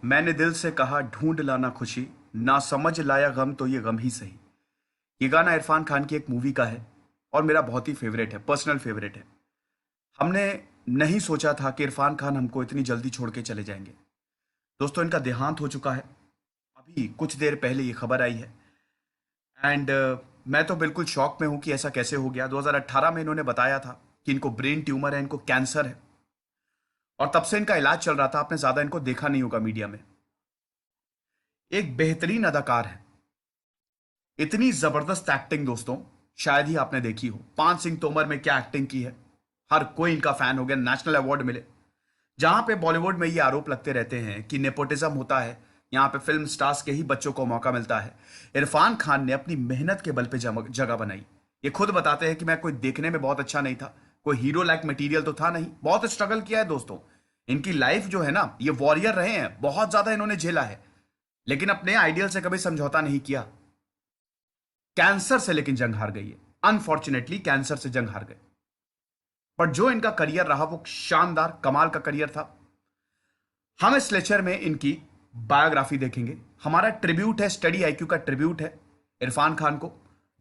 मैंने दिल से कहा ढूंढ लाना खुशी, ना समझ लाया गम तो ये गम ही सही। ये गाना इरफान खान की एक मूवी का है और मेरा बहुत ही फेवरेट है, पर्सनल फेवरेट है। हमने नहीं सोचा था कि इरफान खान हमको इतनी जल्दी छोड़ के चले जाएंगे। दोस्तों, इनका देहांत हो चुका है। अभी कुछ देर पहले ये खबर आई है। एंड मैं तो बिल्कुल शॉक में हूं कि ऐसा कैसे हो गया। 2018 में इन्होंने बताया था कि इनको ब्रेन ट्यूमर है, इनको कैंसर है, और तब से इनका इलाज चल रहा था। आपने ज्यादा इनको देखा नहीं होगा मीडिया में। एक बेहतरीन अदाकार है, इतनी जबरदस्त एक्टिंग दोस्तों शायद ही आपने देखी हो। पान सिंह तोमर में क्या एक्टिंग की है, हर कोई इनका फैन हो गया, नेशनल अवार्ड मिले। जहां पे बॉलीवुड में ये आरोप लगते रहते हैं कि नेपोटिज्म होता है, यहाँ पे फिल्म स्टार्स के ही बच्चों को मौका मिलता है, इरफान खान ने अपनी मेहनत के बल पे जगह बनाई। ये खुद बताते हैं कि मैं कोई देखने में बहुत अच्छा नहीं था, कोई हीरो लाइक मटेरियल तो था नहीं, बहुत स्ट्रगल किया है दोस्तों। इनकी लाइफ जो है ना, ये वॉरियर रहे हैं, बहुत ज्यादा इन्होंने झेला है, लेकिन अपने आइडियल से कभी समझौता नहीं किया। कैंसर से लेकिन जंग हार गई है, अनफॉर्चुनेटली कैंसर से जंग हार गए। पर जो इनका करियर रहा वो शानदार कमाल का करियर था। हम इस लेक्चर में इनकी बायोग्राफी देखेंगे। हमारा ट्रिब्यूट है, स्टडी आईक्यू का ट्रिब्यूट है इरफान खान को,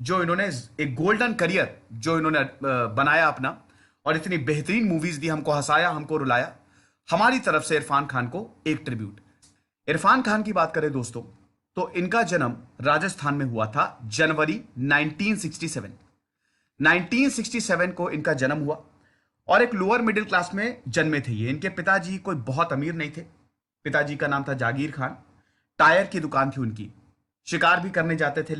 जो इन्होंने एक गोल्डन करियर जो इन्होंने बनाया अपना, और इतनी बेहतरीन मूवीज दी, हमको हंसाया, हमको रुलाया। हमारी तरफ से इरफान खान को एक ट्रिब्यूट। इरफान खान की बात करें दोस्तों, तो इनका जन्म राजस्थान में हुआ था जनवरी 1967। 1967 को इनका जन्म हुआ और एक लोअर मिडिल क्लास में जन्मे थे ये। इनके पिताजी कोई बहुत अमीर नहीं थे। पिताजी का नाम था जागीर खान। टायर की दुकान थी उनकी, शिकार भी करने जाते थे,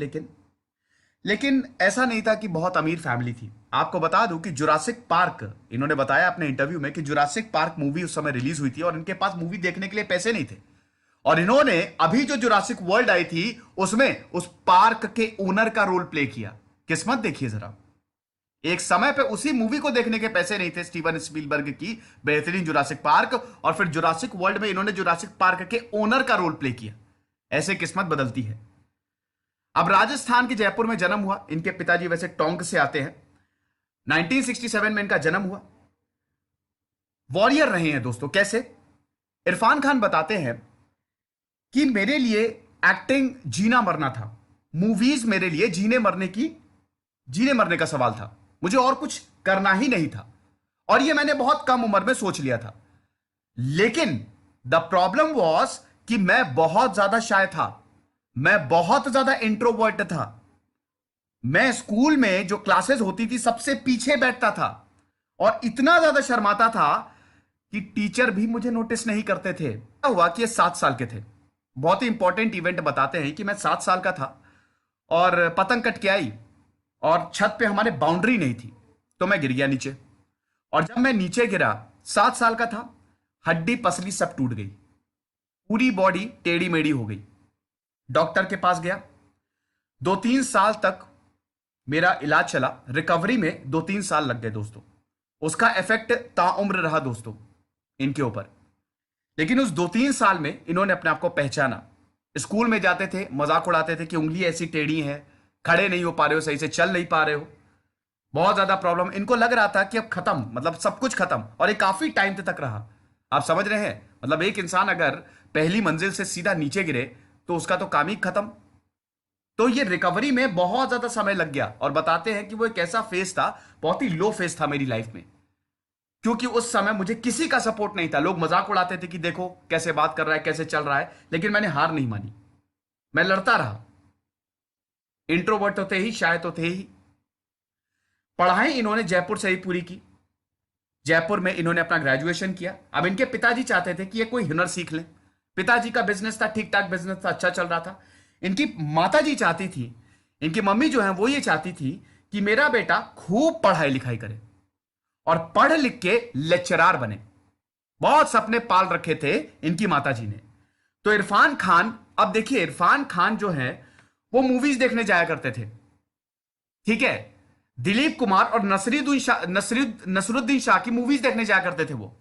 लेकिन ऐसा नहीं था कि बहुत अमीर फैमिली थी। आपको बता दूं कि जुरासिक पार्क, इन्होंने बताया अपने इंटरव्यू में कि जुरासिक पार्क मूवी उस समय रिलीज हुई थी और इनके पास मूवी देखने के लिए पैसे नहीं थे। और इन्होंने अभी जो जुरासिक वर्ल्ड आई थी उसमें उस पार्क के ओनर का रोल प्ले किया। किस्मत देखिए जरा, एक समय पे उसी मूवी को देखने के पैसे नहीं थे, स्टीवन स्पीलबर्ग की बेहतरीन जुरासिक पार्क, और फिर जुरासिक वर्ल्ड में इन्होंने जुरासिक पार्क के ओनर का रोल प्ले किया। ऐसे किस्मत बदलती है। अब राजस्थान के जयपुर में जन्म हुआ। इनके पिताजी वैसे टोंक से आते हैं। 1967 में इनका जन्म हुआ। वॉरियर रहे हैं दोस्तों। कैसे? इरफान खान बताते हैं कि मेरे लिए एक्टिंग जीना मरना था। मूवीज मेरे लिए जीने मरने का सवाल था। मुझे और कुछ करना ही नहीं था, और ये मैंने बहुत कम उम्र में सोच लिया था। लेकिन द प्रॉब्लम वॉज कि मैं बहुत ज्यादा शाय था, मैं बहुत ज्यादा इंट्रोवर्ट था। मैं स्कूल में जो क्लासेस होती थी सबसे पीछे बैठता था और इतना ज्यादा शर्माता था कि टीचर भी मुझे नोटिस नहीं करते थे। क्या हुआ कि ये 7 साल के थे। बहुत ही इंपॉर्टेंट इवेंट बताते हैं कि मैं 7 साल का था और पतंग कट के आई और छत पे हमारे बाउंड्री नहीं थी, तो मैं गिर गया नीचे। और जब मैं नीचे गिरा, 7 साल का था, हड्डी पसली सब टूट गई, पूरी बॉडी टेढ़ी मेढ़ी हो गई। डॉक्टर के पास गया, 2-3 साल तक मेरा इलाज चला। रिकवरी में 2-3 साल लग गए दोस्तों। उसका इफेक्ट ताउम्र रहा दोस्तों इनके ऊपर। लेकिन उस 2-3 साल में इन्होंने अपने आप को पहचाना। स्कूल में जाते थे, मजाक उड़ाते थे कि उंगली ऐसी टेढ़ी है, खड़े नहीं हो पा रहे हो, सही से चल नहीं पा रहे हो, बहुत ज्यादा प्रॉब्लम। इनको लग रहा था कि अब खत्म, मतलब सब कुछ खत्म, और ये काफी टाइम तक रहा। आप समझ रहे हैं? मतलब एक इंसान अगर पहली मंजिल से सीधा नीचे गिरे तो उसका तो काम ही खत्म। तो ये रिकवरी में बहुत ज्यादा समय लग गया, और बताते हैं कि वो एक ऐसा फेज था, बहुत ही लो फेज था मेरी लाइफ में, क्योंकि उस समय मुझे किसी का सपोर्ट नहीं था। लोग मजाक उड़ाते थे कि देखो कैसे बात कर रहा है, कैसे चल रहा है, लेकिन मैंने हार नहीं मानी, मैं लड़ता रहा। इंट्रोवर्ट तो थे ही, शायद तो थे ही। पढ़ाई इन्होंने जयपुर से ही पूरी की। जयपुर में इन्होंने अपना ग्रेजुएशन किया। अब इनके पिताजी चाहते थे कि ये कोई हुनर सीख ले। पिताजी का बिजनेस था, ठीक ठाक बिजनेस था, अच्छा चल रहा था। इनकी माताजी चाहती थी, इनकी मम्मी जो है वो ये चाहती थी कि मेरा बेटा खूब पढ़ाई लिखाई करे और पढ़ लिख के लेक्चरार बने। बहुत सपने पाल रखे थे इनकी माताजी ने। तो इरफान खान, अब देखिए इरफान खान जो है वो मूवीज देखने जाया करते थे, ठीक है। दिलीप कुमार और नसरुद्दीन शाह की मूवीज देखने जाया करते थे वो।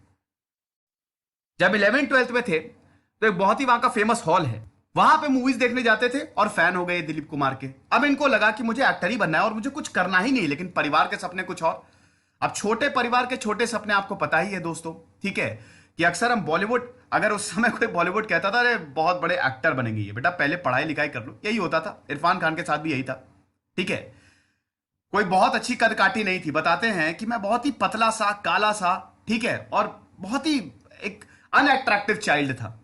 जब 11th-12th में थे तो एक बहुत ही वहां का फेमस हॉल है, वहां पे मूवीज देखने जाते थे और फैन हो गए दिलीप कुमार के। अब इनको लगा कि मुझे एक्टर ही बनना है और मुझे कुछ करना ही नहीं, लेकिन परिवार के सपने कुछ और। अब छोटे परिवार के छोटे सपने आपको पता ही है दोस्तों, ठीक है, कि अक्सर हम बॉलीवुड, अगर उस समय कोई बॉलीवुड कहता था अरे बहुत बड़े एक्टर बनेंगे ये, बेटा पहले पढ़ाई लिखाई कर लो, यही होता था। इरफान खान के साथ भी यही था। ठीक है, कोई बहुत अच्छी कदकाठी नहीं थी। बताते हैं कि मैं बहुत ही पतला सा, काला सा, ठीक है, और बहुत ही एक अनअट्रैक्टिव चाइल्ड था।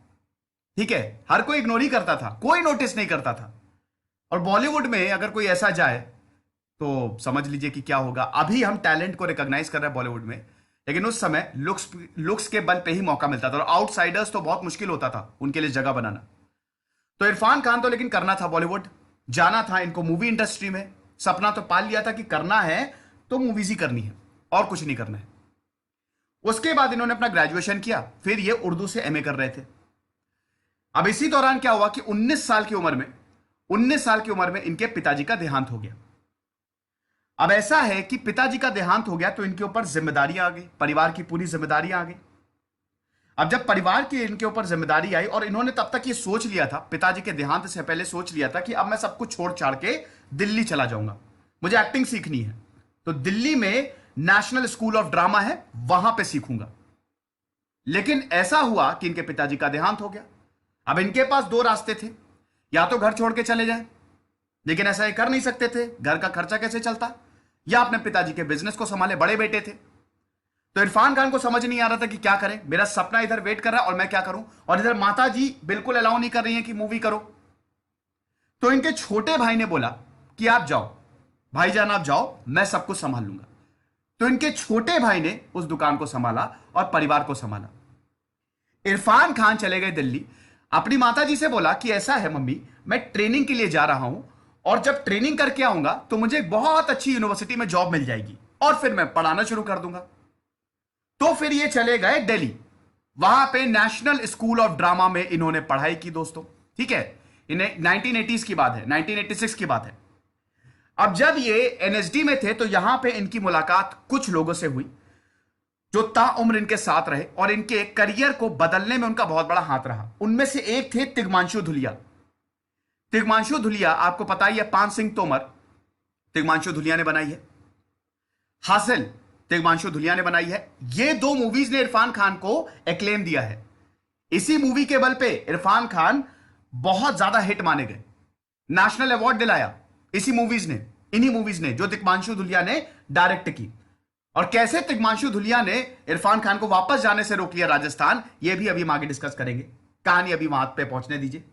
ठीक है, हर कोई इग्नोर ही करता था, कोई नोटिस नहीं करता था। और बॉलीवुड में अगर कोई ऐसा जाए तो समझ लीजिए कि क्या होगा। अभी हम टैलेंट को रिकॉग्नाइज कर रहे हैं बॉलीवुड में, लेकिन उस समय लुक्स के बल पे ही मौका मिलता था, और आउटसाइडर्स तो बहुत मुश्किल होता था उनके लिए जगह बनाना। तो इरफान खान तो लेकिन करना था बॉलीवुड, जाना था इनको मूवी इंडस्ट्री में। सपना तो पाल लिया था कि करना है तो मूवीज ही करनी है और कुछ नहीं करना है। उसके बाद इन्होंने अपना ग्रेजुएशन किया, फिर ये उर्दू से एमए कर रहे थे। अब इसी दौरान क्या हुआ कि 19 साल की उम्र में इनके पिताजी का देहांत हो गया। अब ऐसा है कि पिताजी का देहांत हो गया तो इनके ऊपर जिम्मेदारियां आ गई, परिवार की पूरी जिम्मेदारियां आ गई। अब जब परिवार की इनके ऊपर जिम्मेदारी आई, और इन्होंने तब तक ये सोच लिया था, पिताजी के देहांत से पहले सोच लिया था कि अब मैं सब कुछ छोड़ छाड़ के दिल्ली चला जाऊंगा, मुझे एक्टिंग सीखनी है, तो दिल्ली में नेशनल स्कूल ऑफ ड्रामा है, वहां पे सीखूंगा। लेकिन ऐसा हुआ कि इनके पिताजी का देहांत हो गया। अब इनके पास दो रास्ते थे, या तो घर छोड़ के चले जाएं, लेकिन ऐसा ये कर नहीं सकते थे, घर का खर्चा कैसे चलता, या अपने पिताजी के बिजनेस को संभाले, बड़े बेटे थे। तो इरफान खान को समझ नहीं आ रहा था कि क्या करें, मेरा सपना इधर वेट कर रहा है और मैं क्या करूं, और इधर माता जी बिल्कुल अलाउ नहीं कर रही हैं कि मूवी करो। तो इनके छोटे भाई ने बोला कि आप जाओ भाईजान, आप जाओ, मैं सब कुछ संभाल लूंगा। तो इनके छोटे भाई ने उस दुकान को संभाला और परिवार को संभाला। इरफान खान चले गए दिल्ली, अपनी माता जी से बोला कि ऐसा है मम्मी, मैं ट्रेनिंग के लिए जा रहा हूं, और जब ट्रेनिंग करके आऊंगा तो मुझे एक बहुत अच्छी यूनिवर्सिटी में जॉब मिल जाएगी और फिर मैं पढ़ाना शुरू कर दूंगा। तो फिर ये चले गए दिल्ली, वहां पे नेशनल स्कूल ऑफ ड्रामा में इन्होंने पढ़ाई की दोस्तों। ठीक है, इन्हें 1980s की बात है, 1986 की बात है। अब जब ये एनएसडी में थे तो यहां पे इनकी मुलाकात कुछ लोगों से हुई जो ताउम्र इनके साथ रहे और इनके करियर को बदलने में उनका बहुत बड़ा हाथ रहा। उनमें से एक थे तिग्मांशु धुलिया। तिग्मांशु धुलिया आपको पता ही है, पान सिंह तोमर तिग्मांशु धुलिया ने बनाई है, हासिल तिग्मांशु धुलिया ने बनाई है। ये दो मूवीज ने इरफान खान को एक्लेम दिया है। इसी मूवी के बल पे इरफान खान बहुत ज्यादा हिट माने गए, नेशनल अवार्ड दिलाया इसी मूवीज ने, इन्हीं मूवीज ने जो तिग्मांशु धुलिया ने डायरेक्ट की। और कैसे तिग्मांशु धुलिया ने इरफान खान को वापस जाने से रोक लिया राजस्थान, ये भी अभी हम आगे डिस्कस करेंगे। कहानी अभी वहां पे पहुंचने दीजिए।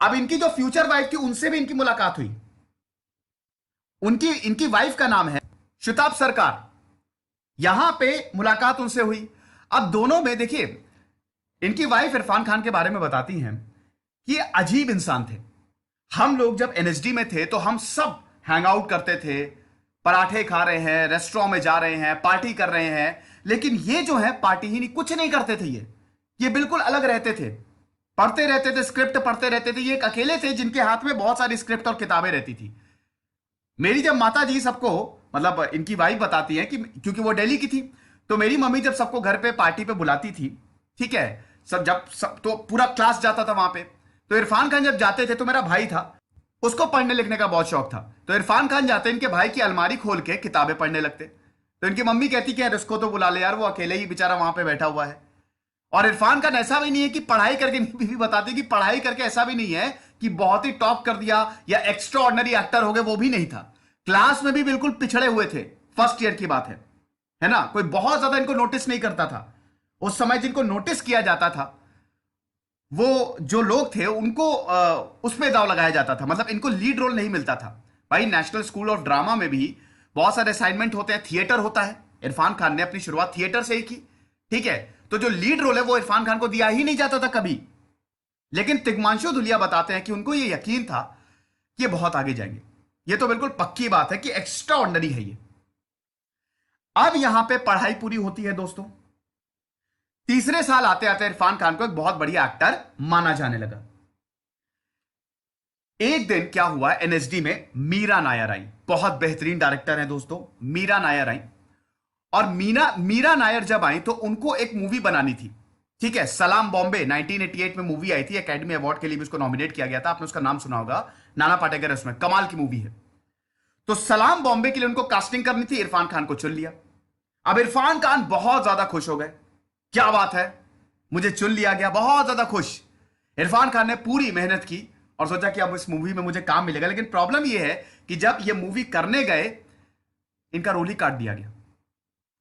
अब इनकी जो फ्यूचर वाइफ थी उनसे भी इनकी मुलाकात हुई। इनकी वाइफ का नाम है शुताब सरकार, यहां पे मुलाकात उनसे हुई। अब दोनों में देखिए, इनकी वाइफ इरफान खान के बारे में बताती हैं कि अजीब इंसान थे। हम लोग जब एनएसडी में थे तो हम सब हैंग आउट करते थे, पराठे खा रहे हैं, रेस्टोरेंट में जा रहे हैं, पार्टी कर रहे हैं, लेकिन ये जो है पार्टी ही नहीं, कुछ नहीं करते थे। ये बिल्कुल अलग रहते थे, पढ़ते रहते थे, स्क्रिप्ट पढ़ते रहते थे। ये एक अकेले थे जिनके हाथ में बहुत सारी स्क्रिप्ट और किताबें रहती थी। मेरी जब माता जी सबको, मतलब इनकी वाइफ बताती है कि क्योंकि वो दिल्ली की थी, तो मेरी मम्मी जब सबको घर पे पार्टी पे बुलाती थी, ठीक है, सब तो पूरा क्लास जाता था वहां पे। तो इरफान खान जब जाते थे तो मेरा भाई था, उसको पढ़ने लिखने का बहुत शौक था। तो इरफान खान जाते इनके भाई की अलमारी खोल के किताबें पढ़ने लगते। तो इनकी मम्मी कहती कि यार इसको तो बुला ले यार, वो अकेले ही बेचारा वहां पे बैठा हुआ है। और इरफान खान ऐसा भी नहीं है कि पढ़ाई करके, बीवी बताती कि पढ़ाई करके ऐसा भी नहीं है कि बहुत ही टॉप कर दिया या एक्स्ट्रा ऑर्डिनरी एक्टर हो गए, वो भी नहीं था। क्लास में भी बिल्कुल पिछड़े हुए थे, फर्स्ट ईयर की बात है ना। कोई बहुत ज्यादा इनको नोटिस नहीं करता था। उस समय जिनको नोटिस किया जाता था वो जो लोग थे उनको उसमें दाव लगाया जाता था, मतलब इनको लीड रोल नहीं मिलता था। भाई नेशनल स्कूल ऑफ ड्रामा में भी बहुत सारे असाइनमेंट होते हैं, थिएटर होता है। इरफान खान ने अपनी शुरुआत थिएटर से ही की, ठीक है। तो जो लीड रोल है वो इरफान खान को दिया ही नहीं जाता था कभी। लेकिन तिग्मांशु धुलिया बताते हैं कि उनको ये यकीन था कि ये बहुत आगे जाएंगे, ये तो बिल्कुल पक्की बात है कि एक्स्ट्रा ऑर्डिनरी है ये। अब यहां पे पढ़ाई पूरी होती है दोस्तों। तीसरे साल आते आते इरफान खान को एक बहुत बढ़िया एक्टर माना जाने लगा। एक दिन क्या हुआ, एनएसडी में मीरा नायर आई, बहुत बेहतरीन डायरेक्टर हैं दोस्तों, मीरा नायर आई। और मीरा नायर जब आई तो उनको एक मूवी बनानी थी, ठीक है। सलाम बॉम्बे 1988 में मूवी आई थी, एकेडमी अवार्ड के लिए भी उसको नॉमिनेट किया गया था, आपने उसका नाम सुना होगा, नाना पाटेकर है उसमें, कमाल की मूवी है। तो सलाम बॉम्बे के लिए उनको कास्टिंग करनी थी, इरफान खान को चुन लिया। अब इरफान खान बहुत ज्यादा खुश हो गए, क्या बात है, मुझे चुन लिया गया, बहुत ज्यादा खुश। इरफान खान ने पूरी मेहनत की और सोचा कि अब इस मूवी में मुझे काम मिलेगा, लेकिन प्रॉब्लम यह है कि जब ये मूवी करने गए, इनका रोल ही काट दिया गया।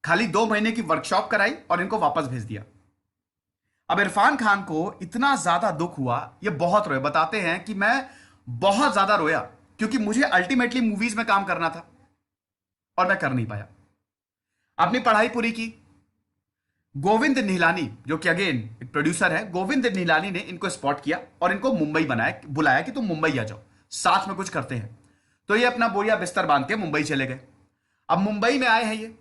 खाली 2 महीने की वर्कशॉप कराई और इनको वापस भेज दिया। अब इरफान खान को इतना ज्यादा दुख हुआ, ये बहुत रोए। बताते हैं कि मैं बहुत ज्यादा रोया, क्योंकि मुझे अल्टीमेटली मूवीज में काम करना था और मैं कर नहीं पाया। अपनी पढ़ाई पूरी की। गोविंद निहलानी, जो कि अगेन एक प्रोड्यूसर है, गोविंद निहलानी ने इनको स्पॉट किया और इनको मुंबई बुलाया कि तुम मुंबई आ जाओ, साथ में कुछ करते हैं। तो ये अपना बोरिया बिस्तर बांध के मुंबई चले गए। अब मुंबई में आए हैं ये।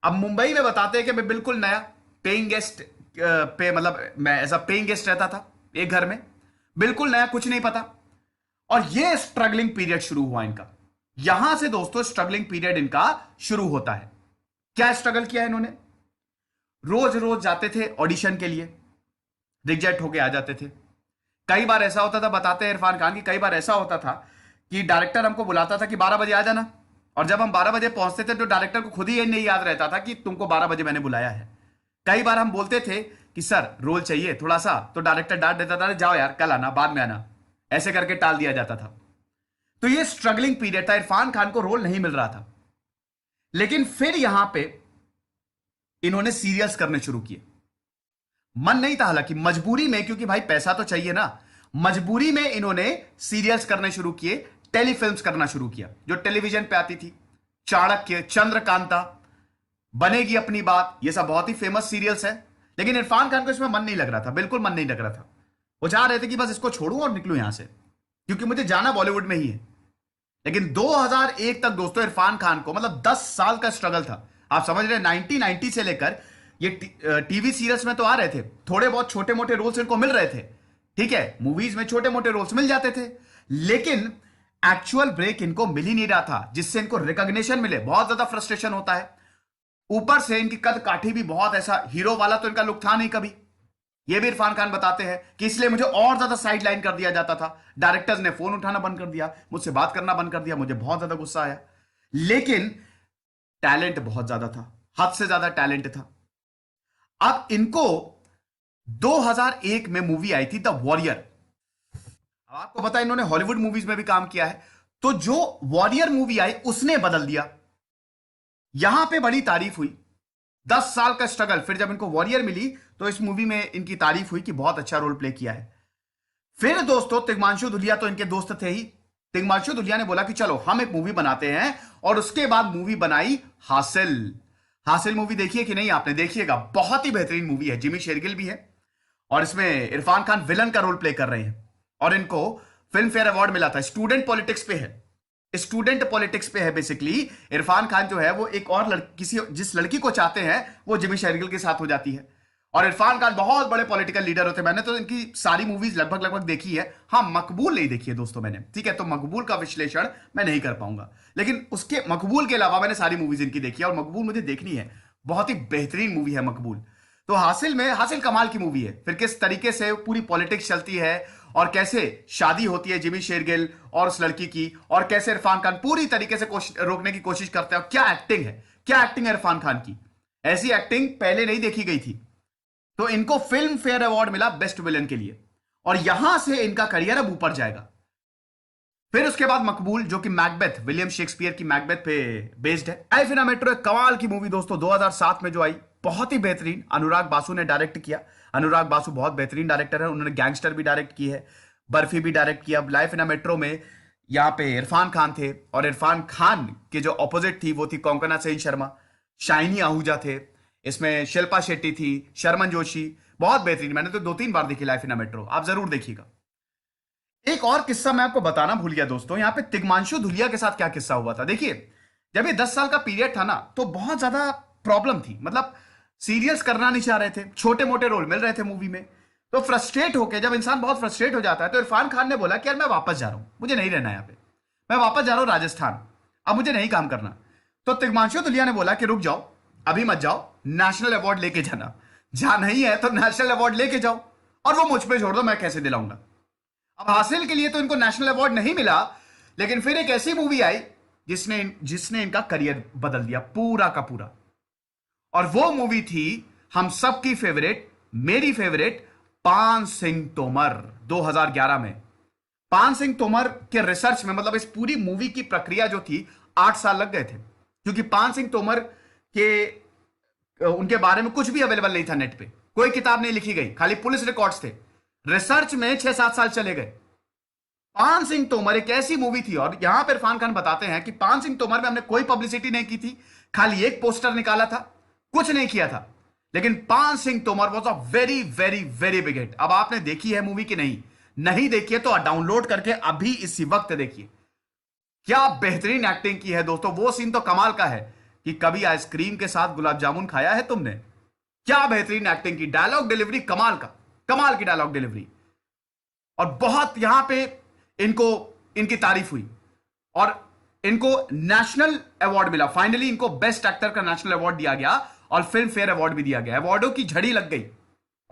अब मुंबई में बताते हैं कि मैं बिल्कुल नया पेइंग गेस्ट पे, मतलब मैं एज अ पेइंग गेस्ट रहता था एक घर में, बिल्कुल नया, कुछ नहीं पता। और ये स्ट्रगलिंग पीरियड शुरू हुआ इनका। यहां से दोस्तों स्ट्रगलिंग पीरियड इनका शुरू होता है। क्या स्ट्रगल किया इन्होंने? रोज रोज जाते थे ऑडिशन के लिए, रिजेक्ट होके आ जाते थे। कई बार ऐसा होता था, बताते हैं इरफान खान की, कई बार ऐसा होता था कि डायरेक्टर हमको बुलाता था कि 12 बजे आ जाना, और जब हम 12 बजे पहुंचते थे तो डायरेक्टर को खुद ही ये नहीं याद रहता था कि तुमको 12 बजे मैंने बुलाया है। कई बार हम बोलते थे कि सर रोल चाहिए थोड़ा सा, तो डायरेक्टर डांट देता था, जाओ यार कल आना, बाद में आना, ऐसे करके टाल दिया जाता था। तो ये स्ट्रगलिंग पीरियड था, इरफान खान को रोल नहीं मिल रहा था। लेकिन फिर यहां पे इन्होंने सीरियल्स करने शुरू किए। मन नहीं था, हालांकि मजबूरी में, क्योंकि भाई पैसा तो चाहिए ना, मजबूरी में इन्होंने सीरियल्स करने शुरू किए, टेलीफिल्म्स करना शुरू किया, जो टेलीविजन पे आती थी। चाणक्य, चंद्रकांता, बनेगी अपनी बात, ये सब बहुत ही फेमस सीरियल्स है। लेकिन इरफान खान को इसमें मन नहीं लग रहा था, बिल्कुल मन नहीं लग रहा था। वो चाह रहे थे कि बस इसको छोड़ूं और निकलूं यहां से, क्योंकि मुझे जाना बॉलीवुड में ही है। लेकिन 2001 तक दोस्तों इरफान खान को, मतलब 10 साल का स्ट्रगल था। आप समझ रहे हैं, 1990 से लेकर ये टीवी सीरियल्स में तो आ रहे थे, थोड़े बहुत छोटे मोटे रोल्स इनको मिल रहे थे, ठीक है, मूवीज में छोटे मोटे रोल्स मिल जाते थे, लेकिन एक्चुअल ब्रेक इनको मिल ही नहीं रहा था जिससे इनको रिकॉग्निशन मिले। बहुत ज्यादा फ्रस्ट्रेशन होता है। ऊपर से इनकी कद काठी भी बहुत, ऐसा हीरो वाला तो इनका लुक था नहीं कभी। ये भी इरफान खान बताते हैं कि इसलिए मुझे और ज्यादा साइड लाइन कर दिया जाता था। डायरेक्टर्स ने फोन उठाना बंद कर दिया, मुझसे बात करना बंद कर दिया, मुझे बहुत ज्यादा गुस्सा आया। लेकिन टैलेंट बहुत ज्यादा था, हद से ज्यादा टैलेंट था। अब इनको 2001 में मूवी आई थी द वॉरियर। अब आपको पता है इन्होंने हॉलीवुड मूवीज में भी काम किया है, तो जो वॉरियर मूवी आई उसने बदल दिया। यहां पे बड़ी तारीफ हुई, 10 साल का स्ट्रगल, फिर जब इनको वॉरियर मिली तो इस मूवी में इनकी तारीफ हुई कि बहुत अच्छा रोल प्ले किया है। फिर दोस्तों तिग्मांशु धुलिया तो इनके दोस्त थे ही। तिग्मांशु धुलिया ने बोला कि चलो हम एक मूवी बनाते हैं, और उसके बाद मूवी बनाई हासिल। हासिल मूवी देखिए कि नहीं आपने, देखिएगा, बहुत ही बेहतरीन मूवी है। जिमी शेरगिल भी है और इसमें इरफान खान विलन का रोल प्ले कर रहे हैं, और इनको फिल्म फेयर अवार्ड मिला था। स्टूडेंट पॉलिटिक्स पे है, स्टूडेंट पॉलिटिक्स पे है बेसिकली। इरफान खान जो है वो एक और किसी जिस लड़की को चाहते हैं वो जिमी शेरगिल के साथ हो जाती है, और इरफान खान बहुत बड़े पॉलिटिकल लीडर होते हैं। मैंने तो इनकी सारी मूवीज लगभग लगभग देखी है। हाँ, मकबूल नहीं देखी है दोस्तों मैंने, ठीक है, तो मकबूल का विश्लेषण मैं नहीं कर पाऊंगा, लेकिन उसके मकबूल के अलावा मैंने सारी मूवीज इनकी देखी है, और मकबूल मुझे देखनी है, बहुत ही बेहतरीन मूवी है मकबूल। तो हासिल कमाल की मूवी है। फिर किस तरीके से पूरी पॉलिटिक्स चलती है, और कैसे शादी होती है जिमी शेरगिल और उस लड़की की, और कैसे इरफान खान पूरी तरीके से रोकने की कोशिश करते हैं। क्या एक्टिंग है, क्या एक्टिंग है इरफान खान की, ऐसी एक्टिंग पहले नहीं देखी गई थी। तो इनको फिल्म फेयर अवार्ड मिला बेस्ट विलन के लिए, और यहां से इनका करियर अब ऊपर जाएगा। फिर उसके बाद मकबूल, जो कि मैकबेथ, विलियम शेक्सपियर की मैकबेथ पे बेस्ड है। लाइफ इन अ मेट्रो एक कमाल की मूवी दोस्तों, 2007 में जो आई, बहुत ही बेहतरीन। अनुराग बासु ने डायरेक्ट किया। अनुराग बासु बहुत बेहतरीन डायरेक्टर है, उन्होंने गैंगस्टर भी डायरेक्ट की है, बर्फी भी डायरेक्ट किया। लाइफ इन अ मेट्रो में यहाँ पे इरफान खान थे, और इरफान खान के जो ऑपोजिट थी वो थी कोंकणा सेन शर्मा, शाइनी आहूजा थे, इसमें शिल्पा शेट्टी थी, शर्मन जोशी, बहुत बेहतरीन। मैंने तो 2-3 बार देखी लाइफ इन अ मेट्रो, आप जरूर देखिएगा। एक और किस्सा मैं आपको बताना भूल गया दोस्तों, यहां पे तिग्मांशु धुलिया के साथ क्या किस्सा हुआ था। देखिए, जब ये 10 साल का पीरियड था ना, तो बहुत ज्यादा प्रॉब्लम थी। मतलब सीरियल्स करना नहीं चाह रहे थे, छोटे मोटे रोल मिल रहे थे मूवी में। तो फ्रस्ट्रेट होके, जब इंसान बहुत फ्रस्ट्रेट हो जाता है, तो इरफान खान ने बोला कि यार मैं वापस जा रहा हूं, मुझे नहीं रहना यहाँ पे, मैं वापस जा रहा हूं राजस्थान, अब मुझे नहीं काम करना। तो तिग्मांशु धुलिया ने बोला कि रुक जाओ, अभी मत जाओ, नेशनल अवार्ड लेके जाना, जहां नहीं है तो नेशनल अवार्ड लेके जाओ, और वो मुझ पे छोड़ दो, मैं कैसे दिलाऊंगा। अब हासिल के लिए तो इनको नेशनल अवार्ड नहीं मिला, लेकिन फिर एक ऐसी मूवी आई जिसने इनका करियर बदल दिया पूरा का पूरा, और वो मूवी थी हम सबकी फेवरेट मेरी फेवरेट पान सिंह तोमर 2011 में। पान सिंह तोमर के रिसर्च में, मतलब इस पूरी मूवी की प्रक्रिया जो थी, 8 साल लग गए थे, क्योंकि पान सिंह तोमर के उनके बारे में कुछ भी अवेलेबल नहीं था नेट पे, कोई किताब नहीं लिखी गई, खाली पुलिस रिकॉर्ड्स थे। रिसर्च में 6-7 साल चले गए। पान सिंह तोमर एक ऐसी मूवी थी, और यहां पर इरफान खान बताते हैं कि पान सिंह तोमर में हमने कोई पब्लिसिटी नहीं की थी, खाली एक पोस्टर निकाला था, कुछ नहीं किया था, लेकिन पान Singh Tomar was a very very very big hit. अब आपने देखी है मूवी की नहीं? नहीं देखी है तो डाउनलोड करके अभी इसी वक्त देखिए। क्या बेहतरीन एक्टिंग की है दोस्तों। वो सीन तो कमाल का है कि कभी आइसक्रीम के साथ गुलाब जामुन खाया है तुमने। क्या बेहतरीन एक्टिंग की, डायलॉग डिलीवरी कमाल का, कमाल की डायलॉग डिलीवरी। और बहुत यहां पे इनको इनकी तारीफ हुई, और इनको नेशनल अवार्ड मिला। फाइनली इनको बेस्ट एक्टर का नेशनल अवार्ड दिया गया, और फिल्म फेयर अवार्ड भी दिया गया। अवार्डों की झड़ी लग गई,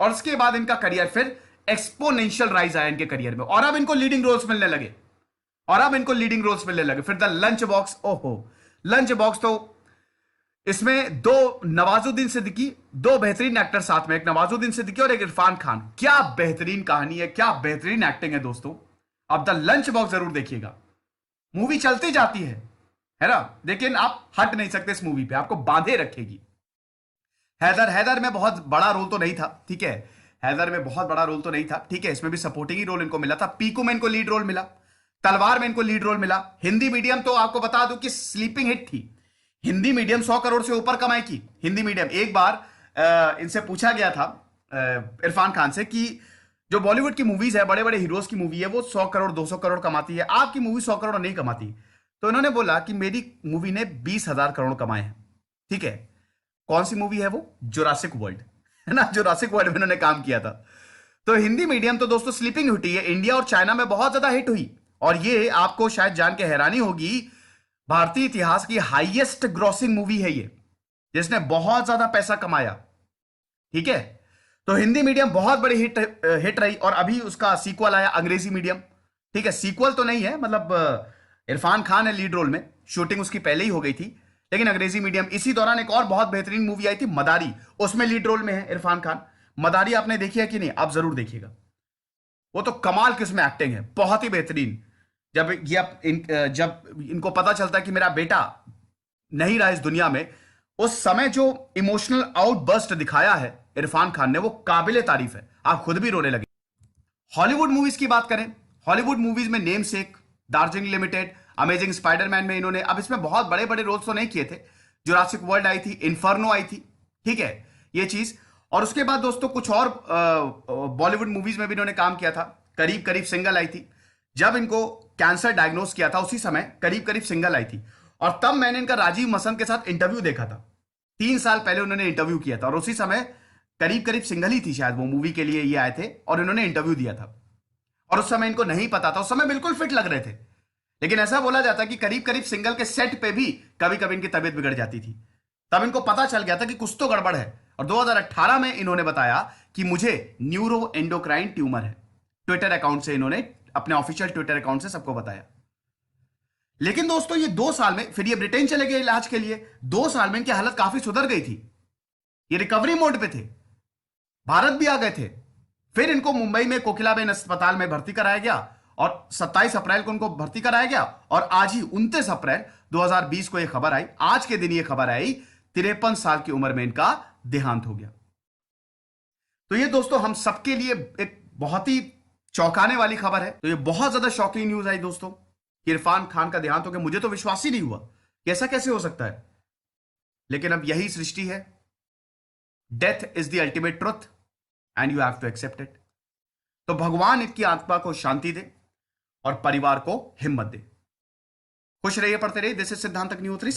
और उसके बाद इनका करियर फिर एक्सपोनेंशियल राइज आया इनके करियर में, और अब इनको लीडिंग रोल्स मिलने लगे, फिर द लंच बॉक्स, ओहो लंच बॉक्स तो इसमें दो नवाजुद्दीन सिद्दीकी, दो बेहतरीन एक्टर साथ में, एक नवाजुद्दीन सिद्दीकी और एक इरफान खान। क्या बेहतरीन कहानी है, क्या बेहतरीन एक्टिंग है दोस्तों। अब द लंच बॉक्स जरूर देखिएगा। मूवी चलती जाती है ना, लेकिन आप हट नहीं सकते इस मूवी पे, आपको बांधे रखेगी। हैदर में बहुत बड़ा रोल तो नहीं था, ठीक है, हैदर में बहुत बड़ा रोल तो नहीं था, ठीक है, इसमें भी सपोर्टिंग ही रोल इनको मिला था। पीकू में इनको लीड रोल मिला, तलवार में इनको लीड रोल मिला। हिंदी मीडियम तो आपको बता दूं कि स्लीपिंग हिट थी। हिंदी मीडियम 100 करोड़ से ऊपर कमाई की। हिंदी मीडियम, एक बार इनसे पूछा गया था इरफान खान से कि जो बॉलीवुड की मूवीज है, बड़े बड़े हीरोज की मूवी है, वो 100 करोड़ 200 करोड़ कमाती है, आपकी मूवी 100 करोड़ नहीं कमाती। तो इन्होंने बोला कि मेरी मूवी ने 20,000 करोड़ कमाए हैं, ठीक है। कौन सी मूवी है वो? जुरासिक वर्ल्ड, है ना, जुरासिक वर्ल्ड में इन्होंने काम किया था। तो हिंदी मीडियम तो दोस्तों स्लीपिंग हुई है, इंडिया और चाइना में बहुत ज्यादा हिट हुई। और ये आपको शायद जान के हैरानी होगी, भारतीय इतिहास की हाईएस्ट ग्रॉसिंग मूवी है ये, जिसने बहुत ज्यादा पैसा कमाया, ठीक है। तो हिंदी मीडियम बहुत बड़ी हिट रही, और अभी उसका सीक्वल आया अंग्रेजी मीडियम, ठीक है। सीक्वल तो नहीं है, मतलब इरफान खान है लीड रोल में, शूटिंग उसकी पहले ही हो गई थी, लेकिन अंग्रेजी मीडियम। इसी दौरान एक और बहुत बेहतरीन मूवी आई थी मदारी, उसमें लीड रोल में है इरफान खान। मदारी आपने देखी है कि नहीं? आप जरूर देखिएगा, वो तो कमाल की उसमें एक्टिंग है, बहुत ही बेहतरीन। जब इनको पता चलता है कि मेरा बेटा नहीं रहा इस दुनिया में, उस समय जो इमोशनल आउटबर्स्ट दिखाया है इरफान खान ने, वो काबिले तारीफ है, आप खुद भी रोने लगे। हॉलीवुड मूवीज की बात करें, हॉलीवुड मूवीज में नेम सेक, दार्जिलिंग लिमिटेड, अमेजिंग स्पाइडरमैन में इन्होंने, अब इसमें बहुत बड़े बड़े रोल्स तो नहीं किए थे। जुरासिक वर्ल्ड आई थी, इन्फर्नो आई थी, ठीक है, ये चीज। और उसके बाद दोस्तों कुछ और बॉलीवुड मूवीज में भी इन्होंने काम किया था। करीब करीब सिंगल आई थी, जब इनको कैंसर डायग्नोस किया था उसी समय करीब करीब सिंगल आई थी। और तब मैंने इनका राजीव मसंद के साथ इंटरव्यू देखा था, 3 साल पहले उन्होंने इंटरव्यू किया था, और उसी समय करीब करीब सिंगल ही थी शायद वो मूवी के लिए ये आए थे, और इन्होंने इंटरव्यू दिया था। और उस समय इनको नहीं पता था, उस समय बिल्कुल फिट लग रहे थे, लेकिन ऐसा बोला जाता कि करीब करीब सिंगल के सेट पे भी कभी कभी इनकी तबीयत बिगड़ जाती थी। तब इनको पता चल गया था कि कुछ तो गड़बड़ है, और 2018 में इन्होंने बताया कि मुझे न्यूरो एंडोक्राइन ट्यूमर है। ट्विटर अकाउंट से इन्होंने, अपने ऑफिशियल ट्विटर अकाउंट से सबको बताया। लेकिन दोस्तों ये 2 साल में, फिर ये ब्रिटेन चले गए इलाज के लिए, 2 साल में इनकी हालत काफी सुधर गई थी, ये रिकवरी मोड पे थे, भारत भी आ गए थे। फिर इनको मुंबई में कोकिलाबेन अस्पताल में भर्ती कराया गया, और 27 अप्रैल को उनको भर्ती कराया गया, और आज ही 29 अप्रैल 2020 को यह खबर आई, आज के दिन यह खबर आई, 53 साल की उम्र में इनका देहांत हो गया। तो ये दोस्तों हम सबके लिए एक बहुत ही चौंकाने वाली खबर है। तो ये बहुत ज्यादा शॉकिंग न्यूज आई दोस्तों, इरफान खान का देहांत हो गया। मुझे तो विश्वास ही नहीं हुआ कि ऐसा कैसे हो सकता है, लेकिन अब यही सृष्टि है। Death is the ultimate truth and you have to accept it. तो भगवान इनकी आत्मा को शांति दे और परिवार को हिम्मत दे। खुश रहिए, पढ़ते रहिए। दिस इज सिद्धांत अग्निहोत्री।